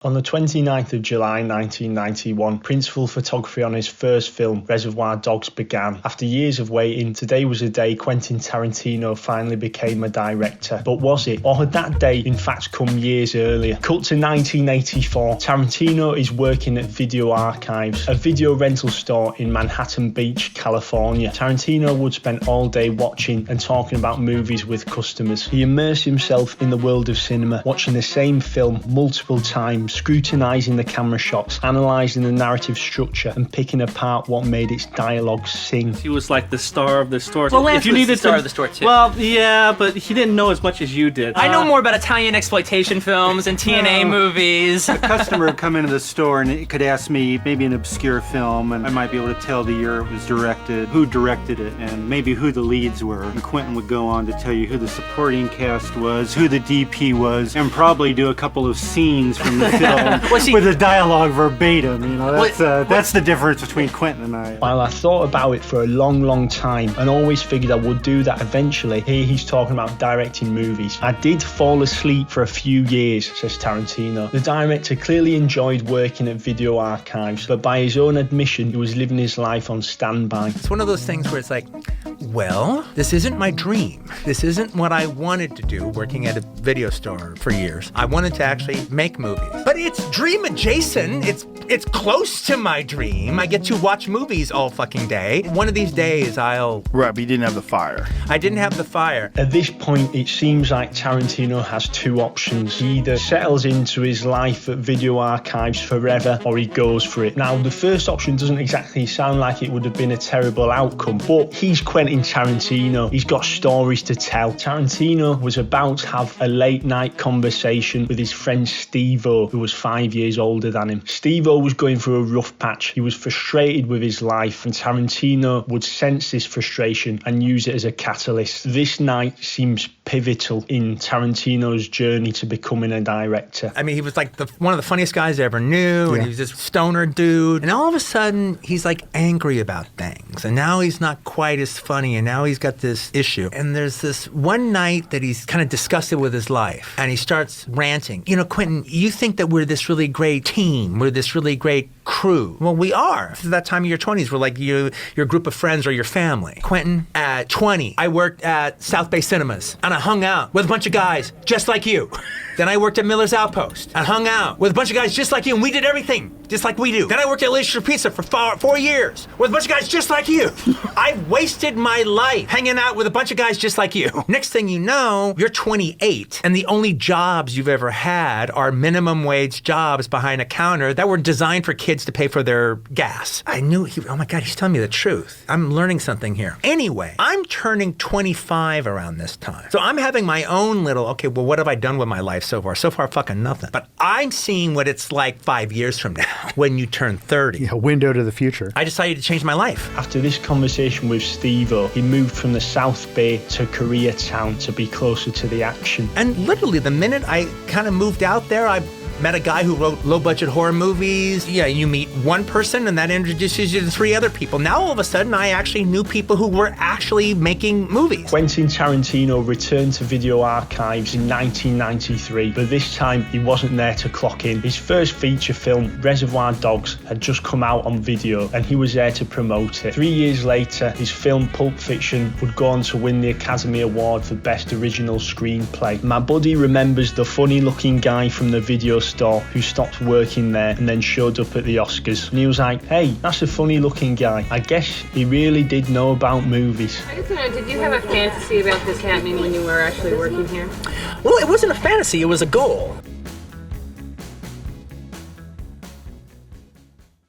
On the 29th of July 1991, principal photography on his first film, Reservoir Dogs, began. After years of waiting, today was the day Quentin Tarantino finally became a director. But was it? Or had that day in fact come years earlier? Cut to 1984, Tarantino is working at Video Archives, a video rental store in Manhattan Beach, California. Tarantino would spend all day watching and talking about movies with customers. He immersed himself in the world of cinema, watching the same film multiple times, scrutinising the camera shots, analysing the narrative structure, and picking apart what made its dialogue sing. He was like the star of the store. Well, Lance if you was needed the star of the store too. Well, yeah, but he didn't know as much as you did. I know more about Italian exploitation films and TNA movies. A customer would come into the store and it could ask me maybe an obscure film, and I might be able to tell the year it was directed, who directed it, and maybe who the leads were. And Quentin would go on to tell you who the supporting cast was, who the DP was, and probably do a couple of scenes from the film with the dialogue verbatim. You know, that's the difference between Quentin and I. While I thought about it for a long time and always figured I would do that eventually, here he's talking about directing movies. I did fall asleep for a few years, says Tarantino. The director clearly enjoyed working at Video Archives, but by his own admission, he was living his life on standby. It's one of those things where it's like, well, this isn't my dream. This isn't what I wanted to do, working at a video store for years. I wanted to actually make movies. But it's dream adjacent. It's close to my dream. I get to watch movies all fucking day. One of these days I'll... Right, but you didn't have the fire. I didn't have the fire. At this point, it seems like Tarantino has two options. He either settles into his life at Video Archives forever, or he goes for it. Now, the first option doesn't exactly sound like it would have been a terrible outcome, but he's Quentin Tarantino. He's got stories to tell. Tarantino was about to have a late night conversation with his friend Steve-O, who was 5 years older than him. Steve-O was going through a rough patch. He was frustrated with his life, and Tarantino would sense this frustration and use it as a catalyst. This night seems pivotal in Tarantino's journey to becoming a director. I mean, he was like one of the funniest guys I ever knew, and he was this stoner dude. And all of a sudden, he's like angry about things. And now he's not quite as funny, and now he's got this issue. And there's this one night that he's kind of disgusted with his life, and he starts ranting. You know, Quentin, you think that we're this really great team, we're this really great crew. Well, we are. At that time of your 20s, we're like your group of friends or your family. Quentin, at 20, I worked at South Bay Cinemas, and I hung out with a bunch of guys just like you. Then I worked at Miller's Outpost and hung out with a bunch of guys just like you, and we did everything just like we do. Then I worked at Leisure Pizza for 4 years with a bunch of guys just like you. I wasted my life hanging out with a bunch of guys just like you. Next thing you know, you're 28, and the only jobs you've ever had are minimum wage jobs behind a counter that were designed for kids to pay for their gas. I knew oh my God, he's telling me the truth. I'm learning something here. Anyway, I'm turning 25 around this time. So I'm having my own little, okay, well, what have I done with my life so far? So far, fucking nothing. But I'm seeing what it's like 5 years from now when you turn 30. Yeah, window to the future. I decided to change my life. After this conversation with Steve-O, he moved from the South Bay to Koreatown to be closer to the action. And literally, the minute I kind of moved out there, I met a guy who wrote low-budget horror movies. Yeah, you meet one person and that introduces you to 3 other people. Now, all of a sudden, I actually knew people who were actually making movies. Quentin Tarantino returned to Video Archives in 1993, but this time he wasn't there to clock in. His first feature film, Reservoir Dogs, had just come out on video, and he was there to promote it. 3 years later, his film Pulp Fiction would go on to win the Academy Award for Best Original Screenplay. My buddy remembers the funny-looking guy from the video store who stopped working there and then showed up at the Oscars, and he was like, hey, that's a funny looking guy. I guess he really did know about movies. I just want to know, did you have a fantasy about this happening when you were actually working here? Well, it wasn't a fantasy, it was a goal.